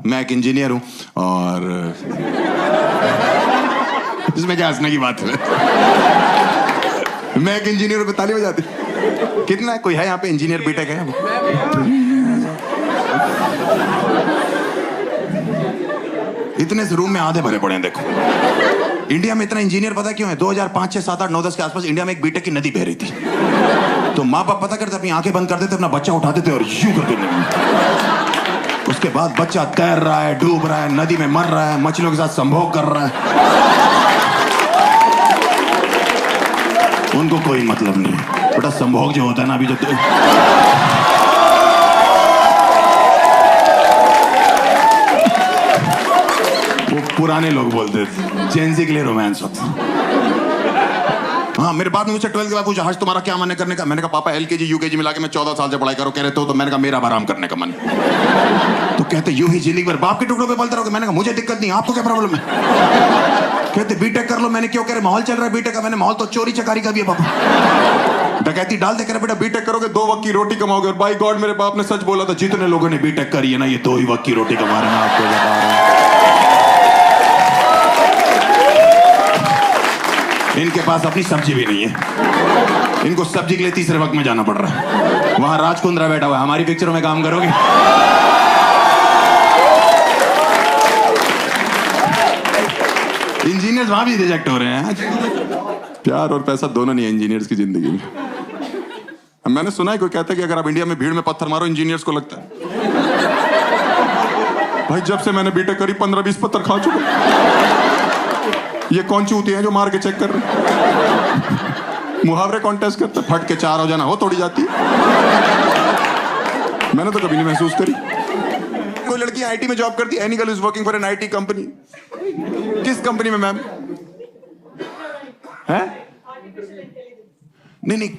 मैं एक इंजीनियर हूं और इसमें क्या हंसने की बात है? मैं एक इंजीनियर पे ताली बजाती। कितना है? कोई है यहाँ पे इंजीनियर बीटेक है? इतने से रूम में आधे भरे पड़े हैं। देखो इंडिया में इतना इंजीनियर पता क्यों है? 2005, 6, 7, 8, 9, 10 के आसपास इंडिया में एक बीटेक की नदी बह रही थी। तो माँ बाप पता करते अपनी आंखें बंद कर देते, अपना बच्चा उठा देते और यूं कर देते। उसके बाद बच्चा तैर रहा है, डूब रहा है, नदी में मर रहा है, मछलियों के साथ संभोग कर रहा है। उनको कोई मतलब नहीं बेटा। संभोग जो होता है ना, अभी जो वो पुराने लोग बोलते थे, जेंजी के लिए रोमांस होता। हाँ, मेरे बाप ने मुझसे 12th के बाद पूछा, हर्ष तुम्हारा क्या मन है करने का? मैंने कहा पापा LKG UKG मिला के मैं 14 साल से पढ़ाई करो। कह रहे तो मैंने कहा मेरा आराम करने का मन। तो कहते यूं ही जिंदगी भर बाप के टुकड़ों पे बोलते रहोगे। मैंने कहा मुझे दिक्कत नहीं, आपको क्या प्रॉब्लम है? कहते बीटेक कर लो। मैंने क्यों? कह रहे माहौल चल रहा है बीटेक का। मैंने माहौल तो चोरी चकारी का भी है पापा। डकैती डाल दे। कह रहे बेटा बीटेक करोगे 2 वक्त की रोटी कमाओगे। और बाय गॉड मेरे बाप ने सच बोला था, जितने लोगों ने बीटेक करी है ना, ये 2 ही वक्त की रोटी कमा रहे हैं। आपको बता रहा हूं, इनके पास अपनी सब्जी भी नहीं है। इनको सब्जी के लिए तीसरे वक्त में जाना पड़ रहा है। वहां राजकुंद्रा बैठा हुआ है, हमारी पिक्चरों में काम करोगे? इंजीनियर्स वहां भी रिजेक्ट हो रहे हैं। प्यार और पैसा दोनों नहीं है इंजीनियर्स की जिंदगी में। मैंने सुना है कोई कहता है कि अगर आप इंडिया में भीड़ में पत्थर मारो इंजीनियर्स को लगता है। भाई जब से मैंने बीटेक करी 15-20 पत्थर खा चुका। ये कौन चूतिए हैं जो मार के चेक कर रहे हैं? मुहावरे कॉन्टेस्ट करते, फट के 4 हो जाना हो तोड़ी जाती। मैंने तो कभी नहीं महसूस करी। कोई लड़की आईटी में जॉब करती है। Any girl is working for an IT company. किस कंपनी में मैम? है? नहीं।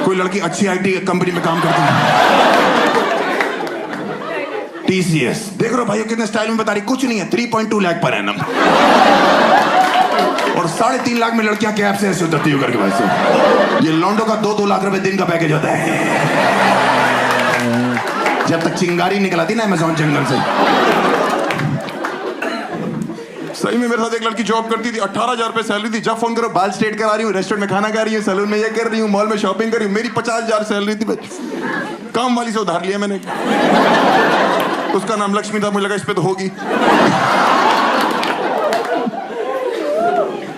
कोई लड़की अच्छी आईटी कंपनी में काम करती है। TCS। देख रहे हो भाई कितने स्टाइल में बता रही। कुछ नहीं है, 3.2 लाख पर एनम। और 3.5 लाख में लड़कियां कैब से ऐसे उतरती हो करके। भाई से ये लॉन्डो का 2-2 लाख रुपए दिन का पैकेज होता है। जब तक चिंगारी निकल आती ना अमेज़न जंगल से। सही में मेरे साथ एक लड़की जॉब करती थी, 18,000 रुपए सैलरी थी। जब फोन करो बाल स्ट्रेट करा रही हूँ, रेस्टोरेंट में खाना खा रही हूँ, सैलून में ये कर रही हूँ, मॉल में शॉपिंग कर रही हूँ। मेरी 50,000 सैलरी थी। काम वाली से उधार लिया मैंने। उसका नाम लक्ष्मी था, मुझे लगा इस पे तो होगी।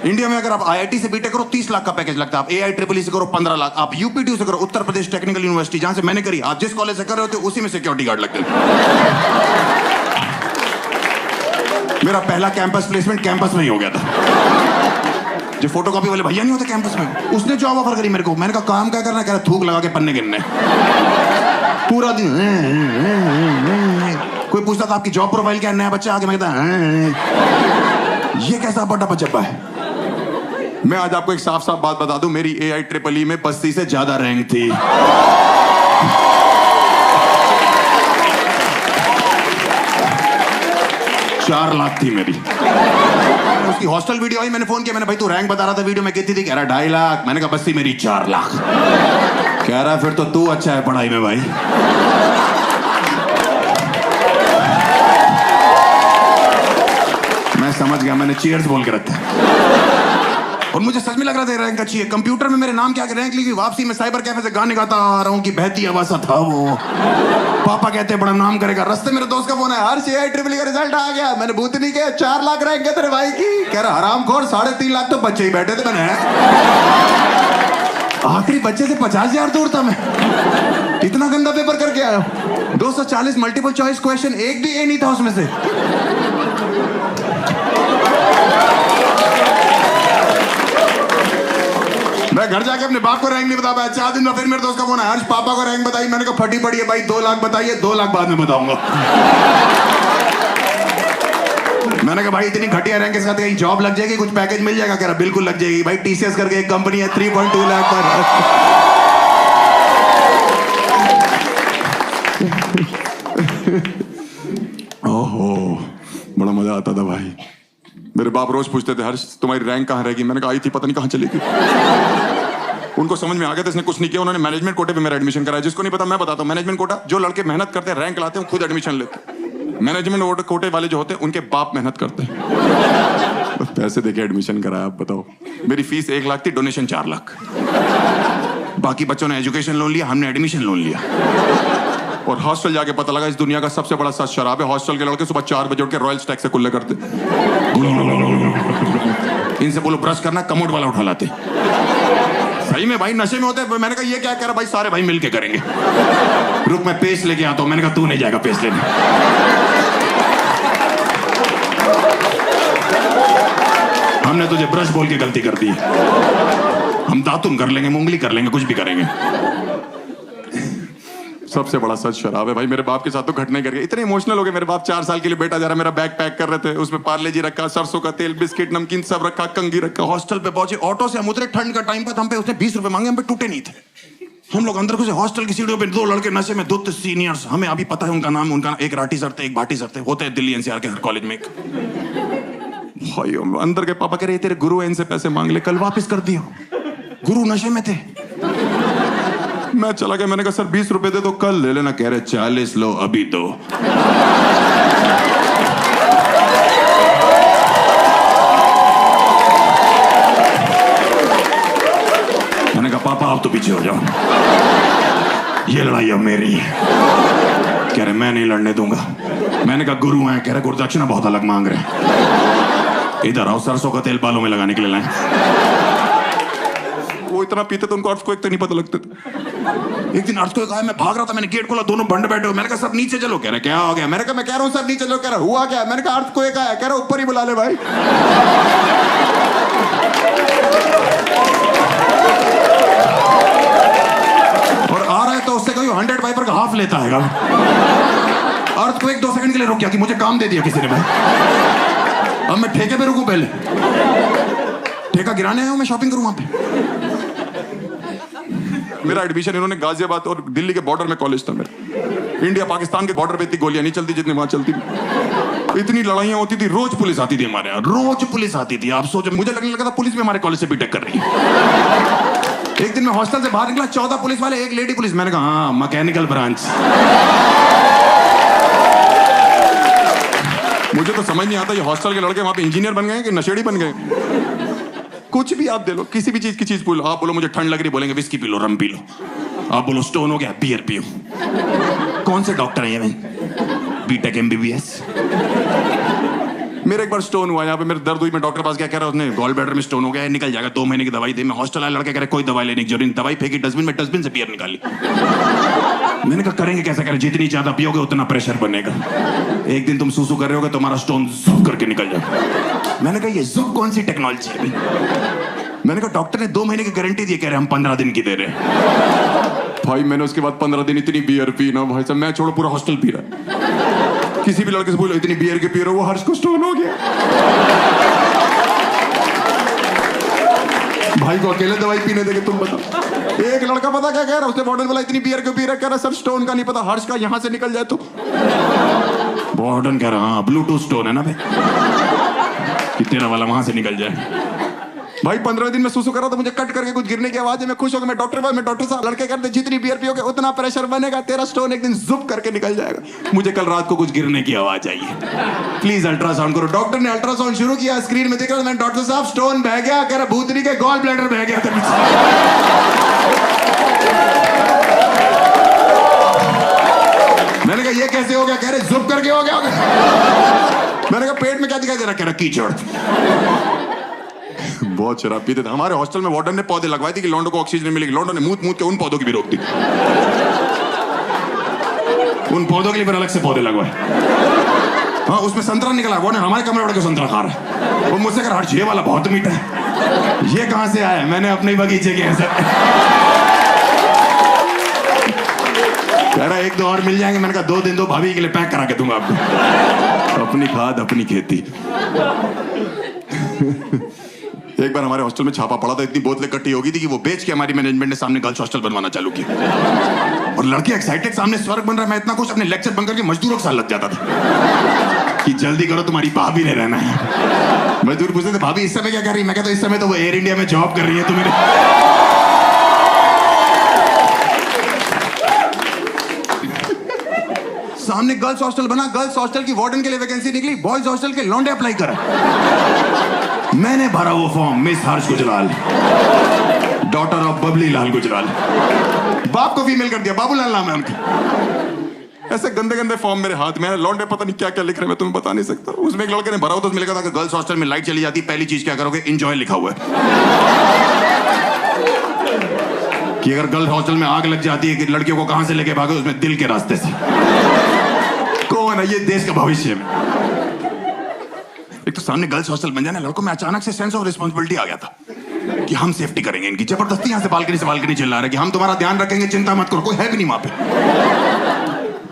इंडिया में अगर आप IIT से बीटेक करो 30 लाख का पैकेज लगता है। आप AIEEE से करो 15 लाख। आप UPTU से करो, उत्तर प्रदेश टेक्निकल यूनिवर्सिटी, जहां से मैंने करी, आप जिस कॉलेज से कर रहे होते उसी में सिक्योरिटी गार्ड लगते हैं। मेरा पहला कैंपस प्लेसमेंट कैंपस में ही हो गया था। जो फोटोकॉपी वाले भैया नहीं होते कैंपस में, उसने जॉब ऑफर करी मेरे को। मैंने कहा काम क्या करना? कह रहा थूक लगा के पन्ने गिनने। पूरा दिन कोई पूछता था आपकी जॉब प्रोफाइल क्या है? नया बच्चा आके मैं कहता ये कैसा बड़ा बच्चा है? मैं आज आपको एक साफ साफ बात बता दूं, मेरी AIEEE में 85 से ज्यादा रैंक थी। 4 लाख थी मेरी। उसकी हॉस्टल वीडियो आई, मैंने फोन किया, मैंने भाई तू रैंक बता रहा था वीडियो में कितनी थी? कह रहा 2.5 लाख। मैंने कहा बस्ती मेरी 4 लाख। कह रहा फिर तो तू अच्छा है पढ़ाई में भाई। मैं समझ गया, मैंने चीयर्स बोल के रखा। और मुझे सच में लग रहा था रैंक अच्छी है। कंप्यूटर में मेरे नाम क्या रैंक लिखी, वापसी में साइबर कैफे से गाने गाता आ रहा हूँ कि बहती आवाज़ था वो। पापा कहते बड़ा नाम करेगा। रास्ते मेरे दोस्त का फोन है, हर AIEEE का रिजल्ट आ गया। मैंने भूत नहीं किया, 4 लाख रैंक है तेरे भाई की। कह रहा हरामखोर, 3.5 लाख तो बच्चे ही बैठे थे। मैंने आखिरी बच्चे से 50,000 दूर था मैं। इतना गंदा पेपर करके आया। 240 मल्टीपल चॉइस क्वेश्चन, एक भी ए नहीं था उसमें से। मैं घर जाके अपने बाप को रैंक नहीं बता पाया। 4 दिन में फिर मेरे दोस्त का फोन आया, हर्ष पापा को रैंक बताई। मैंने कहा फटी पड़ी है भाई, 2 लाख बताइए। 2 लाख बाद में बताऊंगा। मैंने कहा भाई इतनी घटिया रैंक के साथ कहीं जॉब लग जाएगी, कुछ पैकेज मिल जाएगा? कह रहा बिल्कुल लग जाएगी भाई। TCS करके एक कंपनी है, 3.2 लाख पर। ओहो बड़ा मजा आता था भाई। मेरे बाप रोज पूछते थे हर्ष तुम्हारी रैंक कहाँ रहेगी? मैंने कहा आई थी पता नहीं कहाँ चली गई। उनको समझ में आ गया था इसने कुछ नहीं किया, उन्होंने मैनेजमेंट कोटे पे मेरा एडमिशन कराया। जिसको नहीं पता मैं बताता हूँ, मैनेजमेंट कोटा जो लड़के मेहनत करते हैं, रैंक लाते हैं, खुद एडमिशन लेते हैं। मैनेजमेंट कोटे वाले जो होते हैं उनके बाप मेहनत करते हैं, पैसे देके एडमिशन कराया। आप बताओ, मेरी फीस 1 लाख थी, डोनेशन 4 लाख। बाकी बच्चों ने एजुकेशन लोन लिया, हमने एडमिशन लोन लिया। और हॉस्टल जाके पता लगा इस दुनिया का सबसे बड़ा सच शराब है। हॉस्टल के लड़के सुबह 4 बजे उठ के रॉयल स्टैग से कुल्ले करते, इनसे बोलो ब्रश करना, कमोड वाला उठा लाते। सही में भाई नशे में होते हैं। मैंने कहा ये क्या कह रहा भाई, सारे भाई मिलके करेंगे। रुक मैं पेस्ट लेके आता हूं। मैंने कहा तू नहीं जाएगा पेस्ट लेने। हमने तुझे ब्रश बोल के गलती कर दी। हम दातुन कर लेंगे, मुंगली कर लेंगे, कुछ भी करेंगे। सबसे बड़ा सच शराब है भाई। मेरे बाप के साथ तो घटना कर गया, इतने इमोशनल हो गए। मेरे बाप 4 साल के लिए बेटा जा रहा, मेरा बैग पैक कर रहे थे, उसमें पार्ले जी रखा, सरसों का तेल, बिस्किट, नमकीन सब रखा, कंगी रखा। हॉस्टल पे पहुंचे, ऑटो से हम उतरे, ठंड का टाइम था, हम पे उसने 20 रुपए मांगे, हम पे टूटे नहीं थे। हम लोग अंदर घुसे, हॉस्टल की सीढ़ियों पे 2 लड़के नशे में, 2 सीनियर्स, हमें अभी पता है उनका नाम, उनका एक राठी सर थे, एक भाटी सर थे, होते हैं दिल्ली एनसीआर के हर कॉलेज में। भाई अंदर के पापा कह रहे तेरे गुरु इनसे पैसे मांग ले, कल वापस कर दियो। गुरु नशे में थे। मैं चला गया, मैंने कहा सर 20 रुपए दे दो, कल ले लेना। कह रहे 40 लो, अभी दो। मैंने कहा पापा आप तो पीछे हो जाओ, ये लड़ाई अब मेरी है। कह रहे मैं नहीं लड़ने दूंगा। मैंने कहा गुरु हैं। कह रहे गुरुदक्षिणा बहुत अलग मांग रहे, इधर आओ, सरसों का तेल बालों में लगाने के लिए लाए। वो इतना पीते तो उनको अर्थक्वेक तक नहीं पता लगते थे। एक दिन अर्थक्वेक आया, मैं भाग रहा था, मैंने गेट खोला, दोनों बंद बैठे हो। मैंने कहा सर नीचे चलो। कह रहे क्या हो गया? मैंने कहा मैं कह रहा हूँ सर नीचे चलो। कह रहा हुआ क्या? मैंने कहा अर्थक्वेक आया। कह रहा ऊपर ही बुला ले भाई। और आ रहा है तो उससे कहीं 100 वाइपर का हाफ लेता है। अर्थक्वेक 2 सेकंड के लिए रुक गया कि मुझे काम दे दिया किसी ने भाई। अब मैं ठेके पे रुकूं? पहले ठेका गिराने आया हूं, मैं शॉपिंग करूं वहां पे। मेरा एडमिशन इन्होंने गाजियाबाद और दिल्ली के बॉर्डर में कॉलेज था मेरा। इंडिया पाकिस्तान के बॉर्डर पे इतनी गोलियां नहीं चलती जितनी वहां चलती थी। इतनी लड़ाइयां होती थी, रोज पुलिस आती थी हमारे यहाँ, रोज पुलिस आती थी। आप सोचो, मुझे लगने लगा था पुलिस भी हमारे कॉलेज से बीटेक कर रही है। एक दिन मैं हॉस्टल से बाहर निकला, 14 पुलिस वाले, 1 लेडी पुलिस। मैंने कहा हाँ मैकेनिकल ब्रांच। मुझे तो समझ नहीं आता ये हॉस्टल के लड़के वहां पे इंजीनियर बन गए कि नशेड़ी बन गए। कुछ भी आप दे लो, किसी भी चीज की चीज बोलो। आप बोलो मुझे ठंड लग रही, बोलेंगे विस्की पी लो, रम पी लो। आप बोलो स्टोन हो गया, बियर पियो। कौन से डॉक्टर है ये? BTech MBBS. मेरे एक बार स्टोन हुआ यहाँ पे, मेरे दर्द हुई, मैं डॉक्टर पास गया, कह रहा उसने गॉल ब्लैडर में स्टोन हो गया है, निकल जाएगा, 2 महीने की दवाई दे। मैं हॉस्टल आया, लड़के कह रहे कोई दवाई लेने की जरूरत नहीं। दवाई फेंकी डस्टबिन में, डस्टबिन से बियर निकाली। मैंने कहा करेंगे कैसा? करें जितनी ज्यादा पियोगे उतना प्रेशर बनेगा। एक दिन तुम सूसू कर रहे होगे, तुम्हारा स्टोन जुप करके निकल जाएगा। मैंने कहा ये जुप कौन सी टेक्नोलॉजी है? मैंने कहा डॉक्टर ने 2 महीने की गारंटी दी, कह रहे हम 15 दिन की दे रहे। भाई मैंने उसके बाद 15 दिन इतनी बियर पी ना भाई साहब, मैं छोड़ो पूरा हॉस्टल पी रहा। किसी भी लड़के से बोलो इतनी बियर के पी रहे हो, वो हर्ष को स्टोन हो गया। भाई को अकेले दवाई पीने देंगे तुम बताओ। एक लड़का पता क्या कह रहा है, उसने वार्डन बोला इतनी बियर क्यों पी रहा है? कह रहा सर स्टोन का नहीं पता, हर्ष का यहां से निकल जाए तो। वार्डन कह रहा हाँ ब्लूटूथ स्टोन है ना भाई, कि तेरा वाला वहां से निकल जाए। भाई 15 दिन में सुसु कर रहा था, मुझे कट करके कुछ गिरने की आवाज है, मैं खुश हो गया। मैं डॉक्टर साहब, लड़के कहते जितनी बियर पियोगे उतना प्रेशर बनेगा, तेरा स्टोन एक दिन जुप करके निकल जाएगा। मुझे कल रात को कुछ गिरने की आवाज आई है, प्लीज अल्ट्रासाउंड करो। डॉक्टर ने अल्ट्रासाउंड शुरू किया, स्क्रीन में दिख रहा, मैं डॉक्टर साहब स्टोन बह गया। कह रहा भूतनी के गॉल ब्लैडर बह गया था। मैंने कहा ये कैसे हो गया? कह रहे जुप करके हो गया। मैंने कहा पेट में क्या दिखाई दे रहा? कह रहा कीचड़। बहुत शराब पीते थे। हमारे हॉस्टल में वार्डन ने पौधे लगवाए थे कि लौंडों को ऑक्सीजन मिलेगी। लौंडों ने मूत के उन पौधों की भी रोक दी। उन पौधों के लिए फिर अलग से पौधे लगवाए। हाँ उसमें संतरा निकला, वो हमारे कमरे वाले को संतरा खा रहा है। वो मुझसे कह रहा ये वाला बहुत मीठा है। ये कहां से आया? मैंने अपने बगीचे के ऐसा। कह रहा 1-2 और मिल जाएंगे। मैंने कहा 2 दिन दो, भाभी के लिए पैक करा के दूंगा आपको। अपनी खाद अपनी खेती। एक बार हमारे हॉस्टल में छापा पड़ा था, इतनी बोतलें इकट्ठी हो गई थी कि वो बेच के हमारी मैनेजमेंट ने सामने गर्ल्स हॉस्टल बनवाना चालू किया। और लड़के एक्साइटेड, सामने स्वर्ग बन रहा है। मैं इतना कुछ अपने लेक्चर बंद करके मजदूरों के साथ लग जाता था कि जल्दी करो तुम्हारी भाभी ने रहना है। मजदूर पूछते थे भाभी इस समय क्या कर रही है? मैं कहता इस समय तो वो एयर इंडिया में जॉब कर रही है। तुम्हें सामने गर्ल्स हॉस्टल बना, गर्ल्स हॉस्टल की वार्डन के लिए वैकेंसी निकली, बॉयज हॉस्टल के लौंडे अप्लाई करा। मैंने भरा वो form, miss Harsh Gujral, daughter of Babli Lal Gujral. बाप को फीमेल कर दिया, बाबूलाल नाम है उनका। ऐसे गंदे गंदे फॉर्म मेरे हाथ में है, लौंडे पता नहीं क्या क्या लिख रहे हैं, मैं तुम्हें बता नहीं सकता। उसमें एक लड़के ने भरा हो तो उसमें लिखा था कि गर्ल्स हॉस्टल में लाइट चली जाती, पहली चीज क्या करोगे, एंजॉय लिखा हुआ है कि अगर गर्ल्स हॉस्टल में आग लग जाती है कि लड़कियों को कहां से लेके भागे, उसमें दिल के रास्ते से। कौन है ये देश का भविष्य में। एक तो सामने गर्ल्स हॉस्टल बन जाने, लड़कों में अचानक से सेंस ऑफ रिस्पांसिबिलिटी आ गया था कि हम सेफ्टी करेंगे इनकी। जबरदस्ती यहां से बालकनी चिल्ला रहे कि हम तुम्हारा ध्यान रखेंगे, चिंता मत करो, कोई है भी नहीं वहां पे।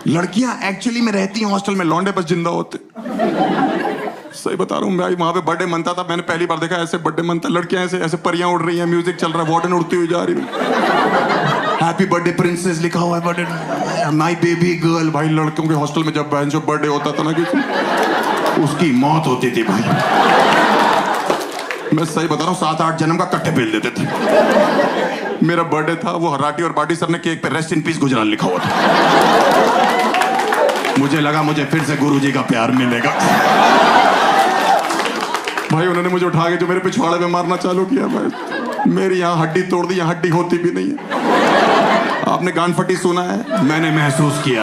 लड़कियां एक्चुअली में रहती हैं हॉस्टल में, लौंडे बस जिंदा होते। सही बता रहा हूँ भाई, वहां पे बर्थडे मनता था, मैंने पहली बार देखा ऐसे बर्थडे मनता। लड़कियां ऐसे ऐसे परियां उड़ रही हैं, म्यूजिक चल रहा है, वार्डन उड़ती हुई जा रही है, हैप्पी बर्थडे प्रिंसेस लिखा हुआ है, बर्थडे माय बेबी गर्ल। भाई लड़कियों के हॉस्टल में जब बहन जो बर्थडे होता था ना किसी, उसकी मौत होती थी भाई। मैं सही बता रहा हूँ, 7-8 जन्म का कट्टे पेल देते थे। मेरा बर्थडे था, वो हराटी और बाटी सर ने केक पे रेस्ट इन पीस गुजराल लिखा हुआ था। मुझे लगा मुझे फिर से गुरुजी का प्यार मिलेगा। भाई उन्होंने मुझे उठा के जो मेरे पिछवाड़े में मारना चालू किया भाई, मेरी यहाँ हड्डी तोड़ दी, यहाँ हड्डी होती भी नहीं है। आपने गान फटी सुना है, मैंने महसूस किया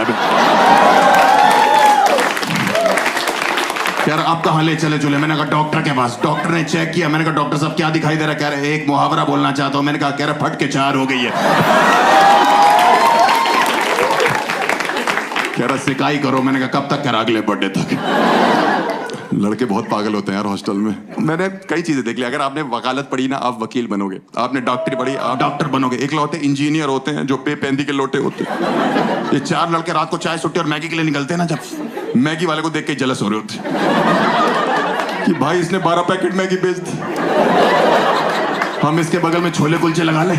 यार। आप कहाँ ले चले चले, मैंने कहा डॉक्टर के पास। डॉक्टर ने चेक किया, मैंने कहा डॉक्टर साहब क्या दिखाई दे रहा है, कह रहे एक मुहावरा बोलना चाहता हूँ। मैंने कहा कह रहे फट के 4 हो गई है। कह रहा सिकाई करो, मैंने कहा कब तक करा, अगले बर्थडे तक। लड़के बहुत पागल होते हैं यार हॉस्टल में। मैंने कई चीजें देख ली। अगर आपने वकालत पढ़ी ना, आप वकील बनोगे। आपने डॉक्टरी पढ़ी, आप डॉक्टर बनोगे। एक लौटे इंजीनियर होते हैं जो पेंदी के लोटे होते हैं। ये 4 लड़के रात को चाय सुट्टी और मैगी के लिए निकलते हैं ना, जब मैगी वाले को देख के जलस हो रहे होते कि भाई इसने 12 पैकेट मैगी बेच दी, हम इसके बगल में छोले कुलचे लगा ले।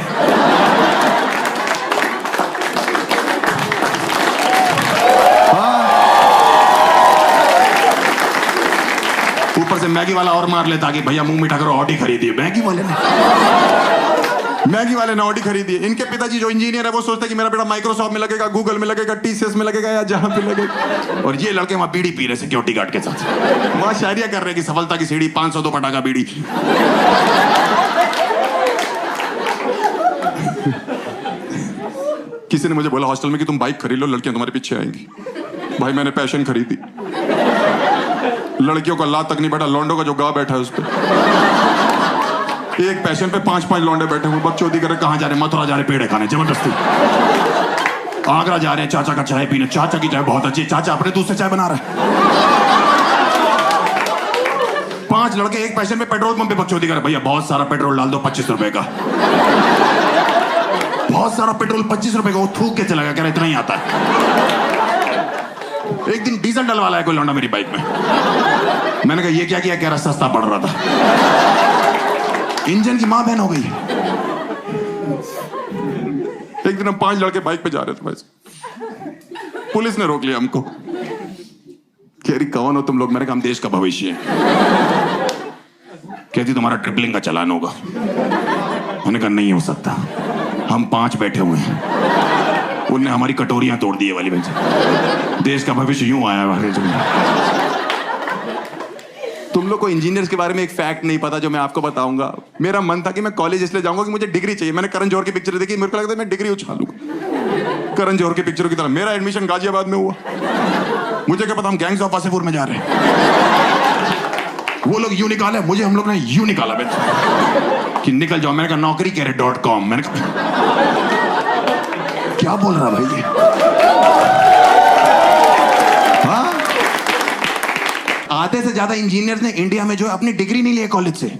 ऊपर से मैगी वाला और मार लेता कि भैया मुंह मीठा करो, ऑडी खरीदिए। मैगी वाले ने ऑडी खरीदी। इनके पिताजी जो इंजीनियर है वो सोचते हैं कि मेरा बेटा माइक्रोसॉफ्ट में लगेगा, गूगल में लगेगा, टीसीएस में लगेगा या जहां पे लगेगा। और ये लड़के वहां बीड़ी पी रहे सिक्योरिटी गार्ड के साथ, वहां शायरिया कर रहे कि सफलता की सीढ़ी 502 पटाखा बीड़ी। किसी ने मुझे बोला हॉस्टल में कि तुम बाइक खरीद लो, लड़कियां तुम्हारे पीछे आएंगी। भाई मैंने पैशन खरीदी, लड़कियों का ला तक नहीं बैठा, लौंडों का जो गा बैठा है उस पर। एक पैशन पे 5-5 लौंडे बैठे हुए, बकचोदी कर रहे। कहां जा रहे? मथुरा जा रहे पेड़े खाने, जबरदस्ती। आगरा जा रहे हैं चाचा का चाय पीने, चाचा की चाय बहुत अच्छी, चाचा अपने दूध से चाय बना रहे हैं। 5 लड़के एक पैशन पे पेट्रोल पंप पे बकचोदी कर रहे। भैया बहुत सारा पेट्रोल डाल दो, 25 रुपए का। बहुत सारा पेट्रोल 25 रुपए का। वो थूक के चला गया, कह रहा इतना ही आता है। एक दिन डीजल डलवा लाया कोई लौंडा मेरी बाइक में। मैंने कहा ये क्या किया? कह रहा सस्ता पड़ रहा था। इंजन की मां बहन हो गई। एक दिन हम 5 लड़के बाइक पे जा रहे थे भाई, पुलिस ने रोक लिया हमको। कह रही कौन हो तुम लोग? मैंने कहा हम देश का भविष्य है। कहती तुम्हारा ट्रिपलिंग का चालान होगा। उन्होंने कहा नहीं हो सकता, हम 5 बैठे हुए हैं। उनने हमारी कटोरियां तोड़ दी वाली भाई। देश का भविष्य यूं आया है। तुम लोग को इंजीनियर्स के बारे में एक फैक्ट नहीं पता जो मैं आपको बताऊंगा। मेरा मन था कि मैं कॉलेज इसलिए जाऊंगा कि मुझे डिग्री चाहिए। मैंने करण जौहर की पिक्चर देखी, मेरे को लगता है मैं डिग्री उछालूंगा करण जौहर की पिक्चरों की तरह। मेरा एडमिशन गाजियाबाद में हुआ। मुझे क्या पता हम गैंग्स ऑफ वासेपुर में जा रहे हैं। वो लोग यूं निकाले, मुझे हम लोग ने यूं निकाला कि निकल जाओ। मैंने कहा नौकरी कह रहे .com। मैंने कहा क्या बोल रहा भाई ये? हाँ? आधे से ज्यादा इंजीनियर्स ने इंडिया में जो अपनी डिग्री नहीं ली कॉलेज से।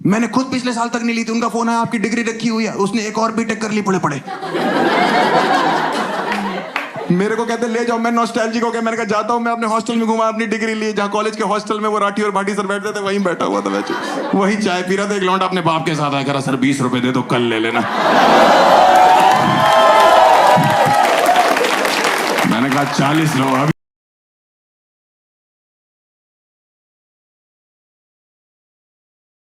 मैंने खुद पिछले साल तक नहीं ली थी। उनका फोन है आपकी डिग्री रखी हुई है। उसने एक और बीटेक कर ली पड़े। मेरे को कहते ले जाओ। मैं नॉस्टैल्जिक हो गया। मैंने कहा जाता हूं। मैं अपने हॉस्टल में घुमा, अपनी डिग्री ली। जहां कॉलेज के हॉस्टल में वो राठी और भाटी सर बैठते थे, वहीं बैठा हुआ था। वही चाय पी रहा था। एक लौंडा अपने बाप के साथ आया, करा सर 20 रुपए दे दो, कल ले लेना। मैंने कहा 40 लो।